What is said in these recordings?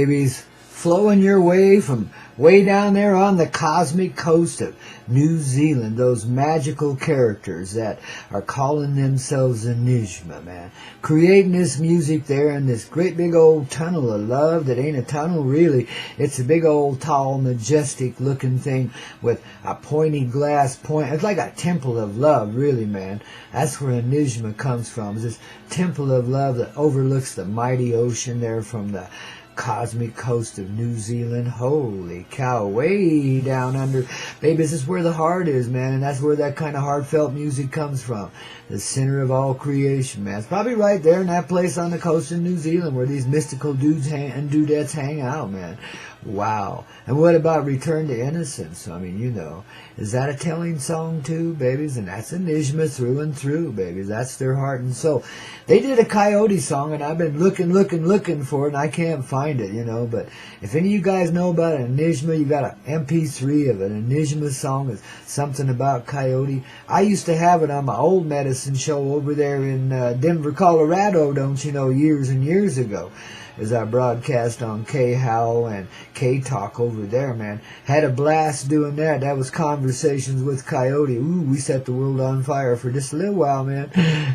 babies, flowing your way from way down there on the cosmic coast of New Zealand, those magical characters that are calling themselves Enigma, man. Creating this music there in this great big old tunnel of love that ain't a tunnel really. It's a big old tall majestic looking thing with a pointy glass point. It's like a temple of love really, man. That's where Enigma comes from. It's this temple of love that overlooks the mighty ocean there from the cosmic coast of New Zealand. Holy cow, way down under. Baby, this is where the heart is, man, and that's where that kind of heartfelt music comes from. The center of all creation, man. It's probably right there in that place on the coast of New Zealand where these mystical dudes and dudettes hang out, man. Wow. And what about Return to Innocence? I mean, you know, is that a telling song too, babies? And that's Enigma through and through, babies. That's their heart and soul. They did a Coyote song, and I've been looking for it, and I can't find it, you know. But if any of you guys know about an Enigma, you got an MP3 of an Enigma song. It's something about Coyote. I used to have it on my old medicine show over there in Denver, Colorado, don't you know, years and years ago. As I broadcast on K-How and K-Talk over there, man. Had a blast doing that. That was Conversations with Coyote. Ooh, we set the world on fire for just a little while, man.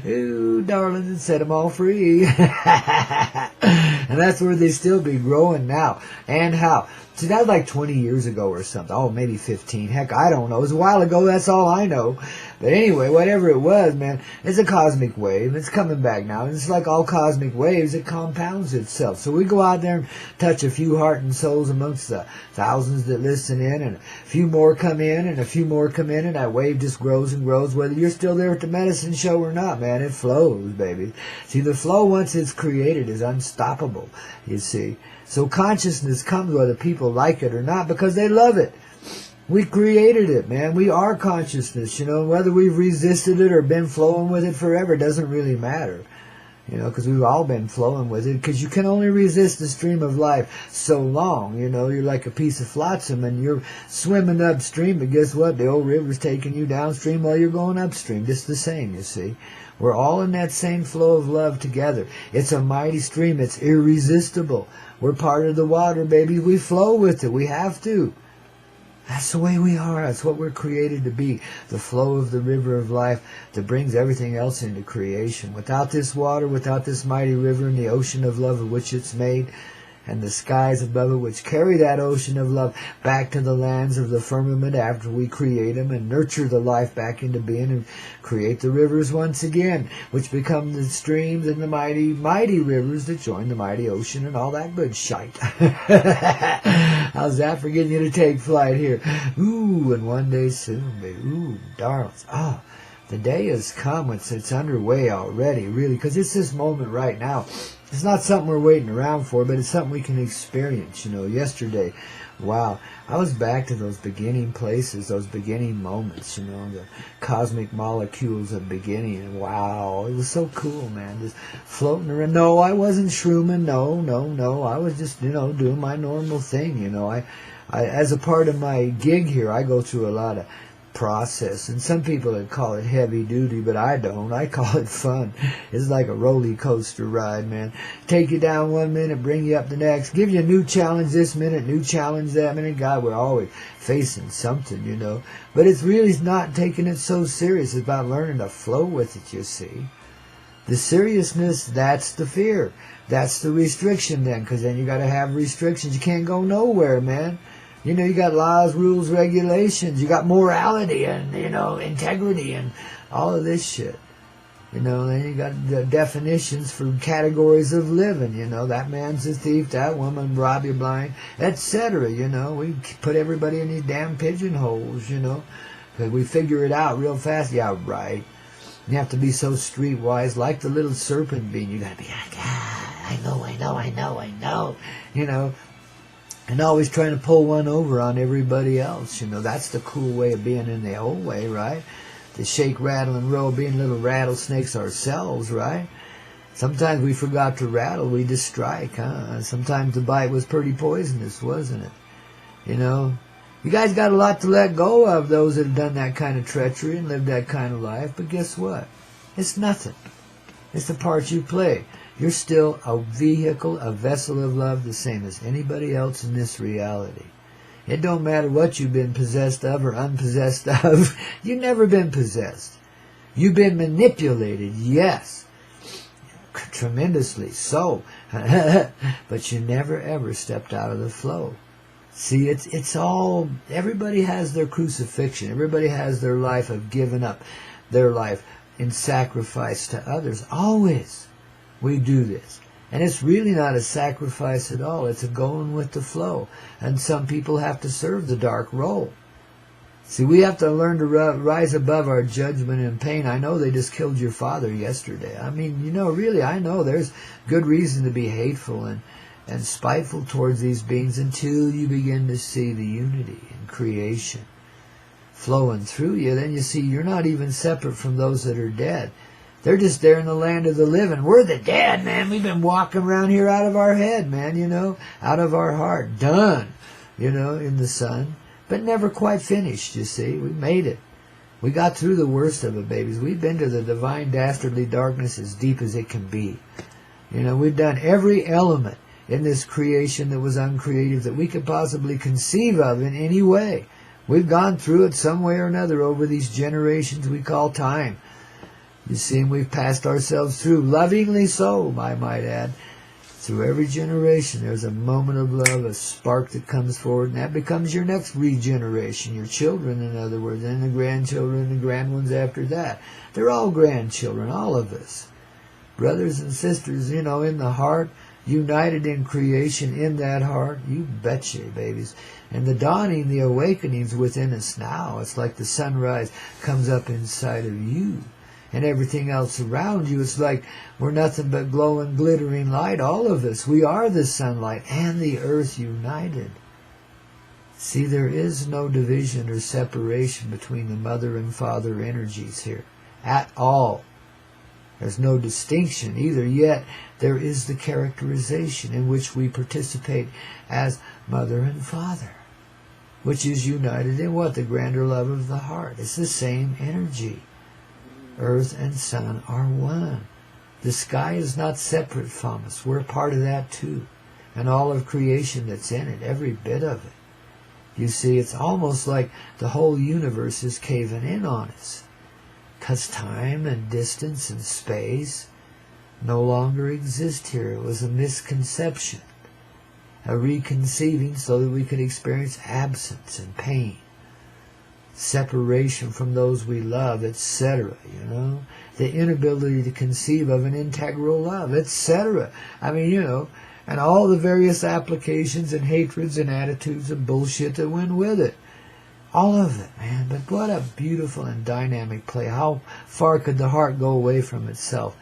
Ooh, darling, and set them all free. And that's where they still be growing now. And how? See, that was like 20 years ago or something. Oh, maybe 15. Heck, I don't know. It was a while ago. That's all I know. But anyway, whatever it was, man, it's a cosmic wave. It's coming back now. And it's like all cosmic waves. It compounds itself. So we go out there and touch a few heart and souls amongst the thousands that listen in. And a few more come in and a few more come in. And that wave just grows and grows. Whether you're still there at the medicine show or not, man, it flows, baby. See, the flow, once it's created, is unstoppable, you see. So consciousness comes whether people like it or not because they love it. We created it, man. We are consciousness, you know. Whether we've resisted it or been flowing with it forever doesn't really matter, you know, because we've all been flowing with it. Because you can only resist the stream of life so long, you know. You're like a piece of flotsam and you're swimming upstream, but guess what? The old river's taking you downstream while you're going upstream. Just the same, you see. We're all in that same flow of love together. It's a mighty stream. It's irresistible. We're part of the water, baby. We flow with it. We have to. That's the way we are. That's what we're created to be. The flow of the river of life that brings everything else into creation. Without this water, without this mighty river and the ocean of love of which it's made, and the skies above it which carry that ocean of love back to the lands of the firmament after we create them and nurture the life back into being and create the rivers once again, which become the streams and the mighty, mighty rivers that join the mighty ocean and all that good shite. How's that for getting you to take flight here? Ooh, and one day soon, baby. Ooh, darlings. Oh, the day has come. It's underway already, really, because it's this moment right now. It's not something we're waiting around for, but it's something we can experience, you know. Yesterday, wow, I was back to those beginning places, those beginning moments, you know, the cosmic molecules of beginning, and wow, it was so cool, man, just floating around. No, I wasn't shrooming, no, I was just, you know, doing my normal thing, you know. I as a part of my gig here, I go through a lot of process, and some people would call it heavy duty, but I don't. I call it fun. It's like a roller coaster ride, man. Take you down one minute, bring you up the next, give you a new challenge this minute, new challenge that minute. God, we're always facing something, you know, but it's really not taking it so serious. It's about learning to flow with it, you see. The seriousness, that's the fear, that's the restriction then, because then you got to have restrictions. You can't go nowhere, man. You know, you got laws, rules, regulations. You got morality and, you know, integrity and all of this shit. You know, then you got the definitions for categories of living. You know, that man's a thief, that woman robbed you blind, etc. You know, we put everybody in these damn pigeonholes, you know, because we figure it out real fast. Yeah, right. You have to be so streetwise, like the little serpent being. You got to be like, I know. You know. And always trying to pull one over on everybody else. You know, that's the cool way of being in the old way, right? To shake, rattle, and roll, being little rattlesnakes ourselves, right? Sometimes we forgot to rattle, we just strike, huh? Sometimes the bite was pretty poisonous, wasn't it? You know, you guys got a lot to let go of, those that have done that kind of treachery and lived that kind of life. But guess what? It's nothing. It's the part you play. You're still a vehicle, a vessel of love, the same as anybody else in this reality. It don't matter what you've been possessed of or unpossessed of. You've never been possessed. You've been manipulated, yes. Tremendously so. But you never ever stepped out of the flow. See, it's all, everybody has their crucifixion. Everybody has their life of giving up their life in sacrifice to others. Always we do this. And it's really not a sacrifice at all. It's a going with the flow. And some people have to serve the dark role. See, we have to learn to rise above our judgment and pain. I know they just killed your father yesterday. I mean, you know, really, I know there's good reason to be hateful and spiteful towards these beings until you begin to see the unity in creation flowing through you. Then you see you're not even separate from those that are dead. They're just there in the land of the living. We're the dead, man. We've been walking around here out of our head, man, you know, out of our heart. Done, you know, in the sun. But never quite finished, you see. We made it. We got through the worst of it, babies. We've been to the divine dastardly darkness as deep as it can be. You know, we've done every element in this creation that was uncreative that we could possibly conceive of in any way. We've gone through it some way or another over these generations we call time. You see, and we've passed ourselves through, lovingly so, I might add. Through every generation, there's a moment of love, a spark that comes forward, and that becomes your next regeneration, your children, in other words, and the grandchildren and the grand ones after that. They're all grandchildren, all of us. Brothers and sisters, you know, in the heart, united in creation, in that heart, you betcha, babies. And the dawning, the awakening's within us now. It's like the sunrise comes up inside of you. And everything else around you, it's like we're nothing but glowing, glittering light, all of us. We are the sunlight and the earth united. See, there is no division or separation between the mother and father energies here at all. There's no distinction either, yet there is the characterization in which we participate as mother and father, which is united in what? The grander love of the heart. It's the same energy. Earth and sun are one. The sky is not separate from us. We're part of that too. And all of creation that's in it, every bit of it. You see, it's almost like the whole universe is caving in on us. Because time and distance and space no longer exist here. It was a misconception. A reconceiving so that we could experience absence and pain. Separation from those we love, etc., you know, the inability to conceive of an integral love, etc. I mean, you know, and all the various applications and hatreds and attitudes and bullshit that went with it. All of it, man. But what a beautiful and dynamic play. How far could the heart go away from itself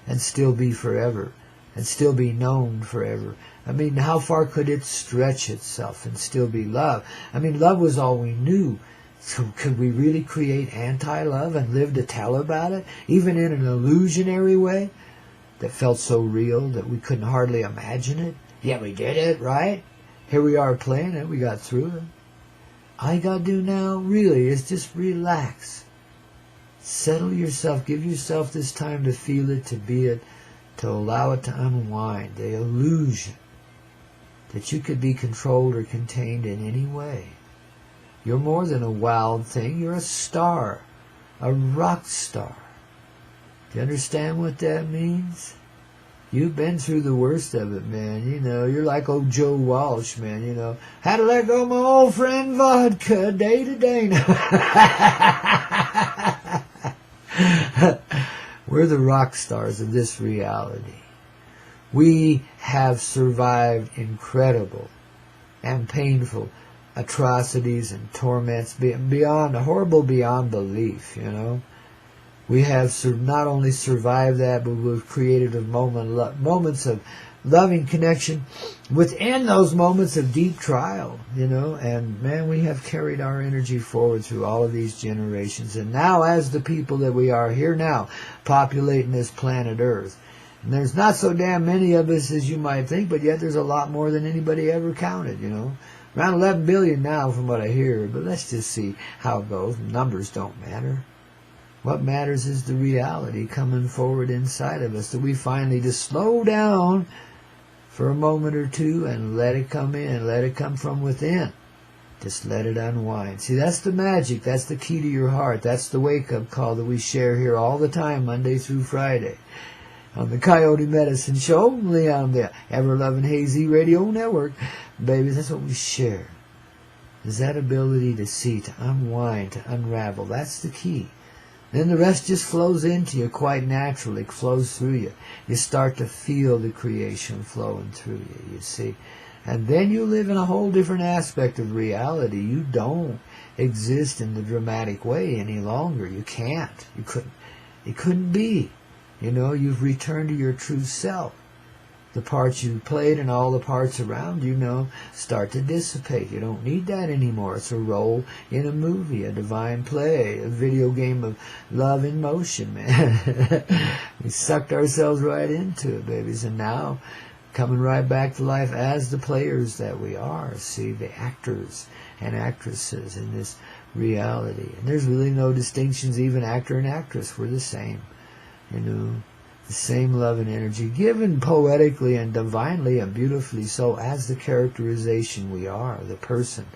and still be forever and still be known forever? I mean, how far could it stretch itself and still be love? I mean, love was all we knew. So could we really create anti-love and live to tell about it, even in an illusionary way that felt so real that we couldn't hardly imagine it? Yet we did it, right? Here we are playing it. We got through it. All you got to do now, really, is just relax. Settle yourself. Give yourself this time to feel it, to be it, to allow it to unwind. The illusion that you could be controlled or contained in any way. You're more than a wild thing. You're a star, a rock star. Do you understand what that means? You've been through the worst of it, man. You know, you're like old Joe Walsh, man. You know, had to let go of my old friend vodka day to day now. We're the rock stars of this reality. We have survived incredible and painful atrocities and torments beyond horrible beyond belief, you know. We have not only survived that, but we've created moments of loving connection within those moments of deep trial, you know. And man, we have carried our energy forward through all of these generations. And now, as the people that we are here now, populating this planet Earth, and there's not so damn many of us as you might think, but yet there's a lot more than anybody ever counted, you know. Around 11 billion now from what I hear, but let's just see how it goes. Numbers don't matter. What matters is the reality coming forward inside of us, that we finally just slow down for a moment or two and let it come in, let it come from within. Just let it unwind. See, that's the magic. That's the key to your heart. That's the wake-up call that we share here all the time, Monday through Friday, on the Coyote Medicine Show, only on the Ever-Loving Hazy Radio Network. Baby, that's what we share. Is that ability to see, to unwind, to unravel. That's the key. Then the rest just flows into you quite naturally, flows through you. You start to feel the creation flowing through you, you see. And then you live in a whole different aspect of reality. You don't exist in the dramatic way any longer. You can't. You couldn't. It couldn't be. You know, you've returned to your true self. The parts you played and all the parts around you, start to dissipate. You don't need that anymore. It's a role in a movie, a divine play, a video game of love in motion, man. We sucked ourselves right into it, babies. And now, coming right back to life as the players that we are. See, the actors and actresses in this reality. And there's really no distinctions, even actor and actress. We're the same, the same love and energy, given poetically and divinely and beautifully so as the characterization we are, the person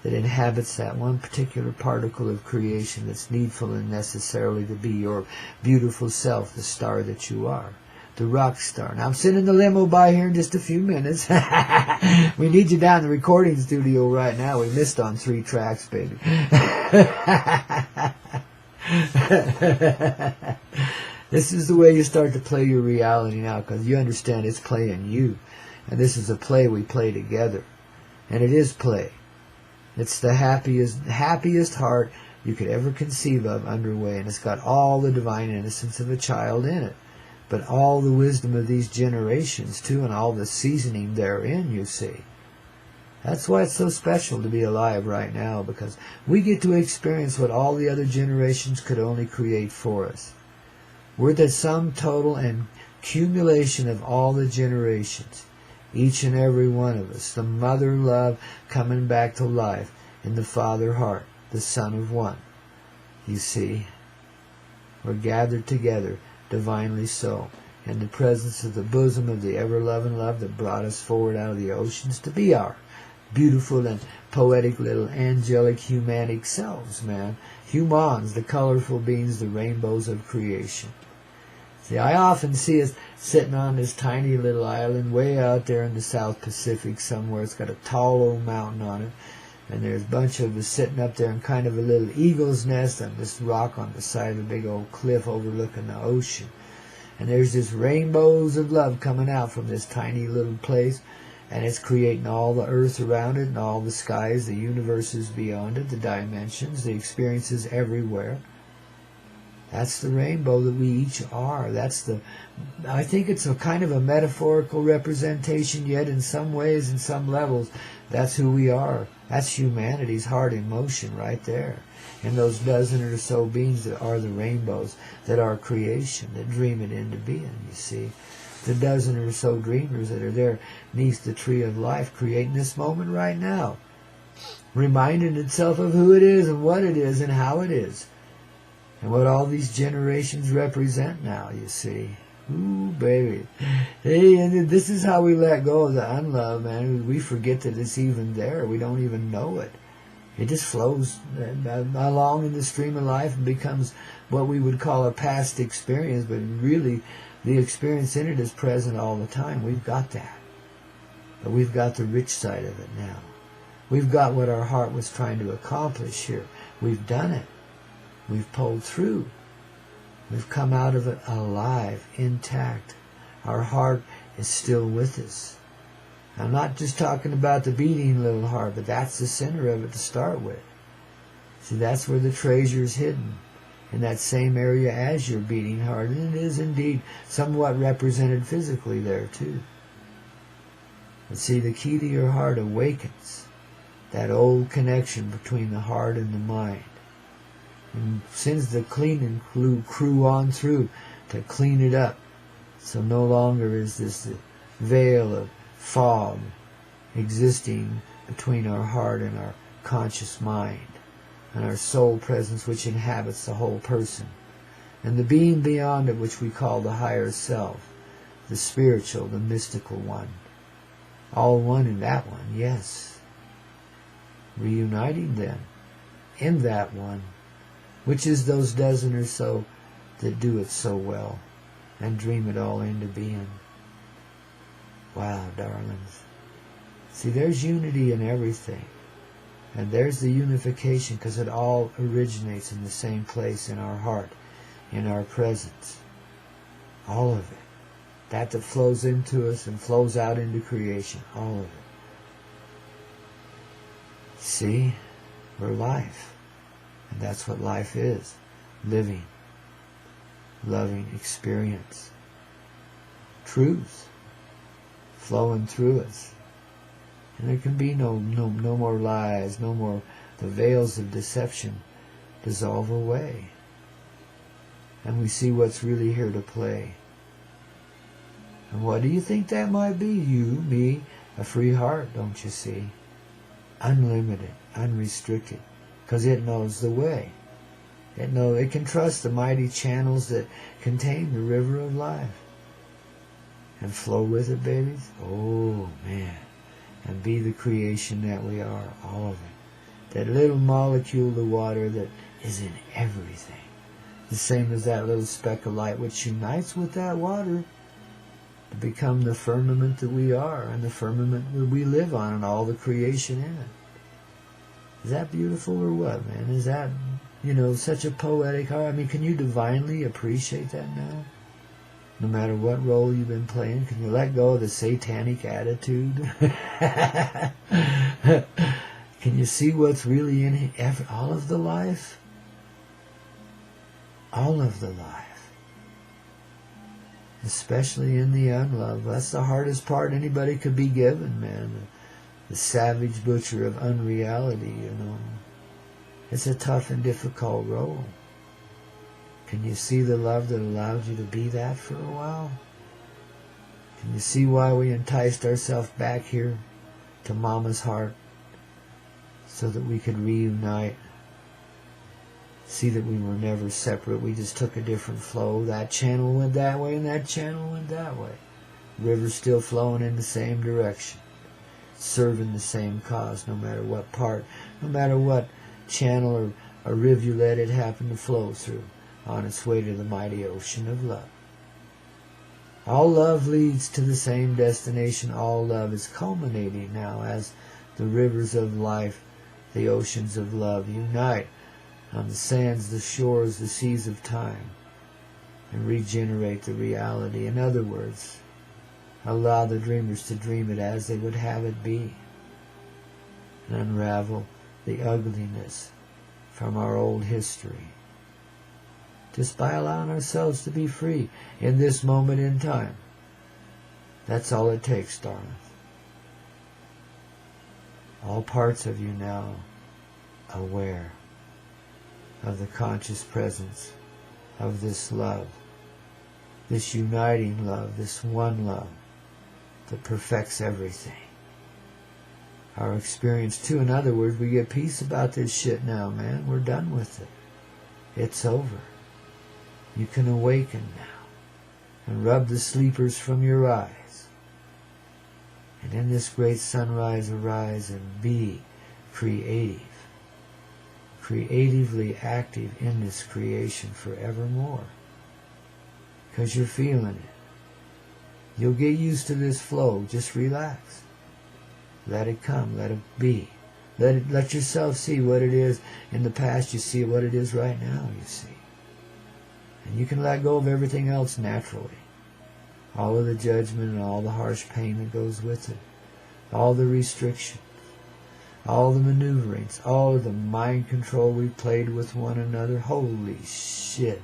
that inhabits that one particular particle of creation that's needful and necessarily to be your beautiful self, the star that you are. The rock star. Now I'm sending the limo by here in just a few minutes. We need you down in the recording studio right now. We missed on 3 tracks, baby. This is the way you start to play your reality now, because you understand it's playing you. And this is a play we play together. And it is play. It's the happiest heart you could ever conceive of underway. And it's got all the divine innocence of a child in it. But all the wisdom of these generations, too, and all the seasoning therein, you see. That's why it's so special to be alive right now, because we get to experience what all the other generations could only create for us. We're the sum total and accumulation of all the generations, each and every one of us, the mother love coming back to life in the father heart, the son of one. You see, we're gathered together, divinely so, in the presence of the bosom of the ever-loving love that brought us forward out of the oceans to be our beautiful and poetic little angelic humanic selves, man. Humans, the colorful beings, the rainbows of creation. See, I often see us sitting on this tiny little island way out there in the South Pacific somewhere. It's got a tall old mountain on it. And there's a bunch of us sitting up there in kind of a little eagle's nest on this rock on the side of a big old cliff overlooking the ocean. And there's just rainbows of love coming out from this tiny little place. And it's creating all the earth around it and all the skies, the universes beyond it, the dimensions, the experiences everywhere. That's the rainbow that we each are. I think it's a kind of a metaphorical representation, yet in some ways, in some levels, that's who we are. That's humanity's heart in motion right there. And those dozen or so beings that are the rainbows, that are creation, that dream it into being, you see. The dozen or so dreamers that are there neath the tree of life, creating this moment right now. Reminding itself of who it is and what it is and how it is. And what all these generations represent now, you see. Ooh, baby. Hey, and this is how we let go of the unlove, man. We forget that it's even there. We don't even know it. It just flows along in the stream of life and becomes what we would call a past experience, but really the experience in it is present all the time. We've got that. But we've got the rich side of it now. We've got what our heart was trying to accomplish here. We've done it. We've pulled through. We've come out of it alive, intact. Our heart is still with us. I'm not just talking about the beating little heart, but that's the center of it to start with. See, that's where the treasure is hidden, in that same area as your beating heart. And it is indeed somewhat represented physically there too. But see, the key to your heart awakens that old connection between the heart and the mind. And sends the cleaning crew on through to clean it up. So no longer is this the veil of fog existing between our heart and our conscious mind. and our soul presence which inhabits the whole person, and the being beyond it which we call the higher self, the spiritual, the mystical one. All one in that one, yes. Reuniting then in that one, which is those dozen or so that do it so well and dream it all into being. Wow, darlings. See, there's unity in everything. And there's the unification, because it all originates in the same place in our heart, in our presence. All of it. That flows into us and flows out into creation. All of it. See? We're life. And that's what life is. Living. Loving experience. Truth. Flowing through us. And there can be no more lies, no more. The veils of deception dissolve away. And we see what's really here to play. And what do you think that might be? You, me, a free heart, don't you see? Unlimited, unrestricted. Because it knows the way. It can trust the mighty channels that contain the river of life. And flow with it, babies. Oh, man. And be the creation that we are, all of it. That little molecule of water that is in everything. The same as that little speck of light which unites with that water to become the firmament that we are, and the firmament that we live on, and all the creation in it. Is that beautiful or what, man? Is that, such a poetic heart? I mean, can you divinely appreciate that now? No matter what role you've been playing, can you let go of the satanic attitude? Can you see what's really in all of the life? All of the life. Especially in the unloved. That's the hardest part anybody could be given, man. The savage butcher of unreality, It's a tough and difficult role. Can you see the love that allowed you to be that for a while? Can you see why we enticed ourselves back here to Mama's heart so that we could reunite? See that we were never separate. We just took a different flow. That channel went that way and that channel went that way. River's still flowing in the same direction, serving the same cause, no matter what part, no matter what channel or rivulet it happened to flow through, on its way to the mighty ocean of love. All love leads to the same destination. All love is culminating now as the rivers of life, the oceans of love unite on the sands, the shores, the seas of time, and regenerate the reality. In other words, allow the dreamers to dream it as they would have it be, and unravel the ugliness from our old history, just by allowing ourselves to be free in this moment in time. That's all it takes, darling. All parts of you now aware of the conscious presence of this love, this uniting love, this one love that perfects everything. Our experience too, in other words, we get peace about this shit now, man. We're done with it. It's over. You can awaken now and rub the sleepers from your eyes. And in this great sunrise arise and be creative. Creatively active in this creation forevermore. Because you're feeling it. You'll get used to this flow. Just relax. Let it come. Let it be. Let yourself see what it is in the past. You see what it is right now, you see. And you can let go of everything else naturally. All of the judgment and all the harsh pain that goes with it. All the restrictions. All the maneuverings. All of the mind control we played with one another. Holy shit.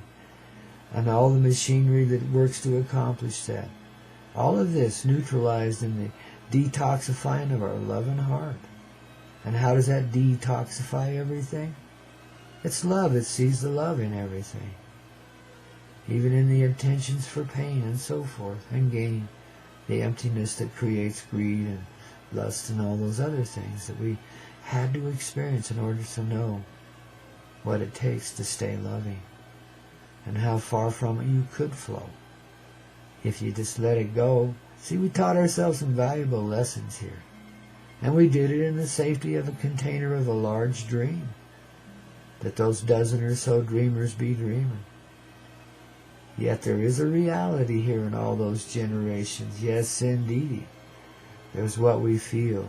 And all the machinery that works to accomplish that. All of this neutralized in the detoxifying of our loving heart. And how does that detoxify everything? It's love. It sees the love in everything. Even in the intentions for pain and so forth, and gain. The emptiness that creates greed and lust and all those other things that we had to experience in order to know what it takes to stay loving, and how far from it you could flow if you just let it go. See, we taught ourselves some valuable lessons here, and we did it in the safety of a container of a large dream, that those dozen or so dreamers be dreaming. Yet there is a reality here in all those generations. Yes, indeed. There's what we feel,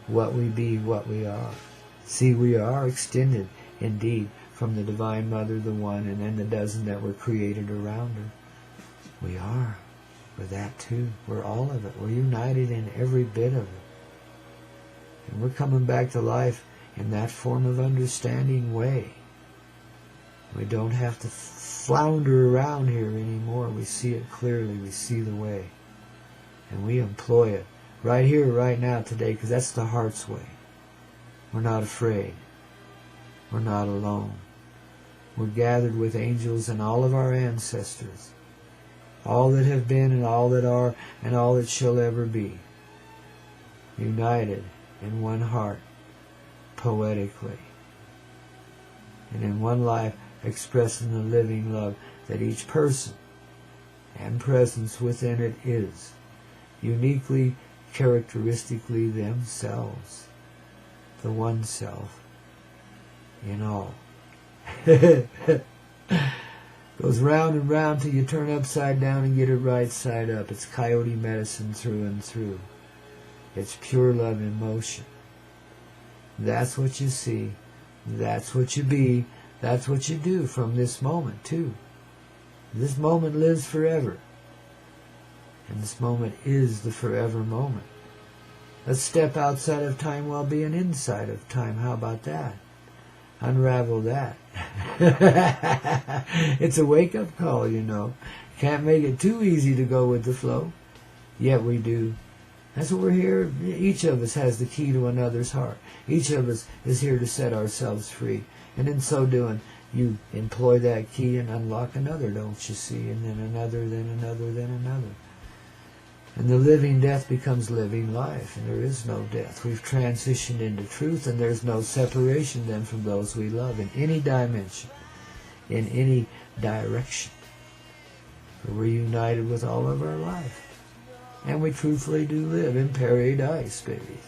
what we be, what we are. See, we are extended, indeed, from the Divine Mother, the One, and then the dozen that were created around her. We are. We're that too. We're all of it. We're united in every bit of it. And we're coming back to life in that form of understanding way. We don't have to flounder around here anymore. We see it clearly. We see the way. And we employ it right here, right now, today, because that's the heart's way. We're not afraid. We're not alone. We're gathered with angels and all of our ancestors, all that have been and all that are and all that shall ever be, united in one heart, poetically, and in one life, expressing the living love that each person and presence within it is, uniquely, characteristically themselves, the one self in all. Goes round and round till you turn upside down and get it right side up. It's coyote medicine through and through. It's pure love in motion. That's what you see. That's what you be. That's what you do from this moment too. This moment lives forever. And this moment is the forever moment. Let's step outside of time while being inside of time. How about that? Unravel that. It's a wake-up call, you know. Can't make it too easy to go with the flow. Yet we do. That's what we're here. Each of us has the key to another's heart. Each of us is here to set ourselves free. And in so doing, you employ that key and unlock another, don't you see? And then another, then another, then another. And the living death becomes living life, and there is no death. We've transitioned into truth, and there's no separation then from those we love in any dimension, in any direction. For we're united with all of our life. And we truthfully do live in paradise, baby.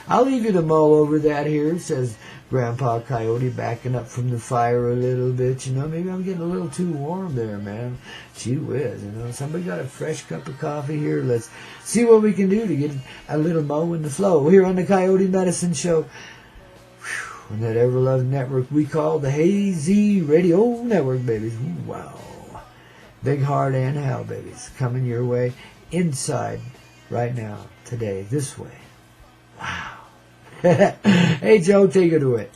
I'll leave you to mull over that here, says Grandpa Coyote, backing up from the fire a little bit. You know, maybe I'm getting a little too warm there, man. Gee whiz, you know. Somebody got a fresh cup of coffee here. Let's see what we can do to get a little mo in the flow here on the Coyote Medicine Show. Whew, on that ever-loved network we call the Hazy Radio Network, babies. Ooh, wow. Big Heart and Hell, babies. Coming your way inside right now, today, this way. Wow. Hey, Joe, take it away.